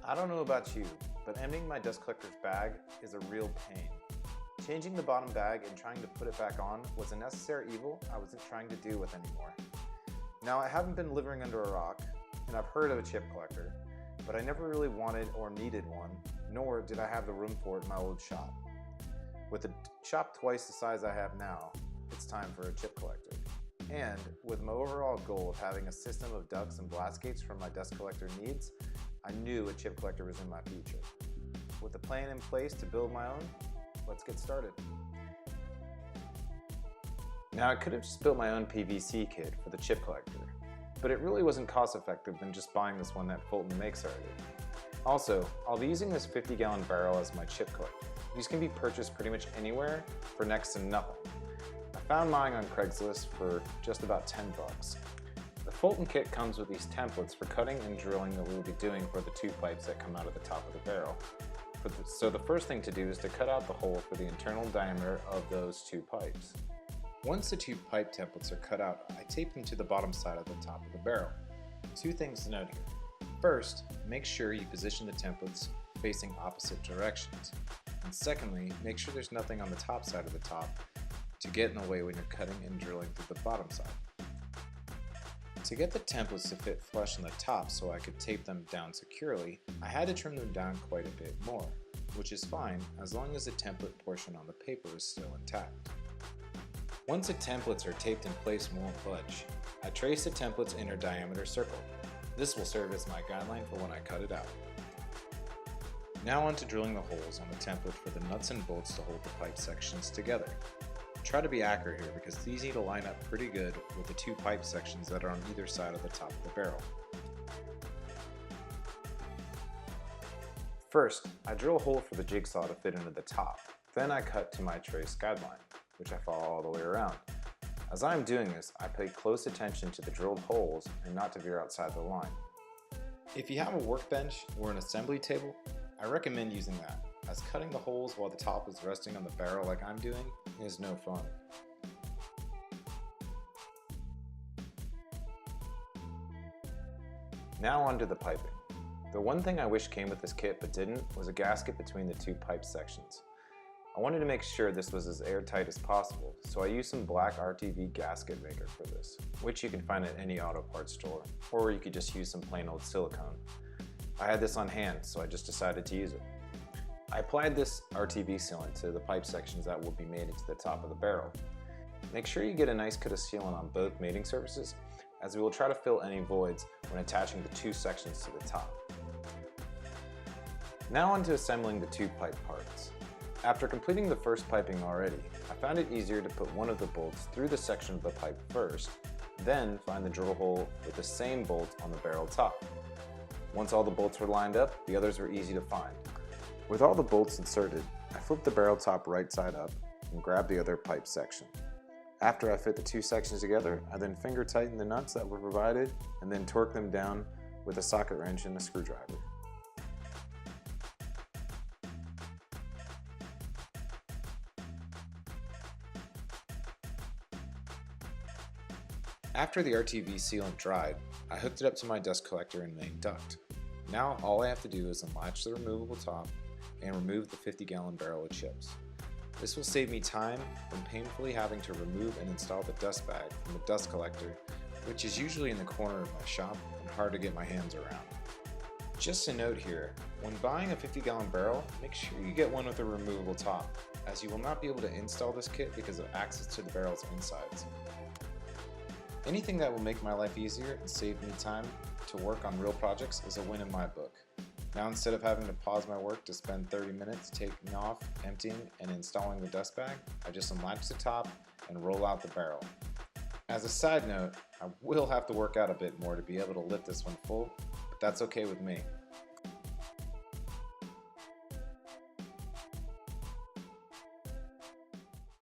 I don't know about you, but emptying my dust collector's bag is a real pain. Changing the bottom bag and trying to put it back on was a necessary evil I wasn't trying to deal with anymore. Now, I haven't been living under a rock, and I've heard of a chip collector, but I never really wanted or needed one, nor did I have the room for it in my old shop. With a shop twice the size I have now, it's time for a chip collector. And with my overall goal of having a system of ducts and blast gates for my dust collector needs, I knew a chip collector was in my future. With a plan in place to build my own, let's get started. Now, I could have just built my own PVC kit for the chip collector, but it really wasn't cost effective than just buying this one that Fulton makes already. Also, I'll be using this 50-gallon barrel as my chip collector. These can be purchased pretty much anywhere for next to nothing. I found mine on Craigslist for just about 10 bucks. The Fulton kit comes with these templates for cutting and drilling that we'll be doing for the two pipes that come out of the top of the barrel. So the first thing to do is to cut out the hole for the internal diameter of those two pipes. Once the two pipe templates are cut out, I tape them to the bottom side of the top of the barrel. Two things to note here. First, make sure you position the templates facing opposite directions. And secondly, make sure there's nothing on the top side of the top to get in the way when you're cutting and drilling through the bottom side. To get the templates to fit flush on the top so I could tape them down securely, I had to trim them down quite a bit more, which is fine as long as the template portion on the paper is still intact. Once the templates are taped in place and won't budge, I trace the template's inner diameter circle. This will serve as my guideline for when I cut it out. Now on to drilling the holes on the template for the nuts and bolts to hold the pipe sections together. Try to be accurate here because these need to line up pretty good with the two pipe sections that are on either side of the top of the barrel. First, I drill a hole for the jigsaw to fit into the top. Then I cut to my trace guideline, which I follow all the way around. As I'm doing this, I pay close attention to the drilled holes and not to veer outside the line. If you have a workbench or an assembly table, I recommend using that, as cutting the holes while the top is resting on the barrel like I'm doing is no fun. Now onto the piping. The one thing I wish came with this kit but didn't was a gasket between the two pipe sections. I wanted to make sure this was as airtight as possible, so I used some black RTV gasket maker for this, which you can find at any auto parts store, or you could just use some plain old silicone. I had this on hand, so I just decided to use it. I applied this RTV sealant to the pipe sections that will be mated to the top of the barrel. Make sure you get a nice coat of sealant on both mating surfaces, as we will try to fill any voids when attaching the two sections to the top. Now on to assembling the two pipe parts. After completing the first piping already, I found it easier to put one of the bolts through the section of the pipe first, then find the drill hole with the same bolt on the barrel top. Once all the bolts were lined up, the others were easy to find. With all the bolts inserted, I flipped the barrel top right side up and grabbed the other pipe section. After I fit the two sections together, I then finger tightened the nuts that were provided and then torqued them down with a socket wrench and a screwdriver. After the RTV sealant dried, I hooked it up to my dust collector and main duct. Now all I have to do is unlatch the removable top and remove the 50-gallon barrel of chips. This will save me time from painfully having to remove and install the dust bag from the dust collector, which is usually in the corner of my shop and hard to get my hands around. Just a note here, when buying a 50-gallon barrel, make sure you get one with a removable top, as you will not be able to install this kit because of access to the barrel's insides. Anything that will make my life easier and save me time to work on real projects is a win in my book. Now instead of having to pause my work to spend 30 minutes taking off, emptying, and installing the dust bag, I just unlatch the top and roll out the barrel. As a side note, I will have to work out a bit more to be able to lift this one full, but that's okay with me.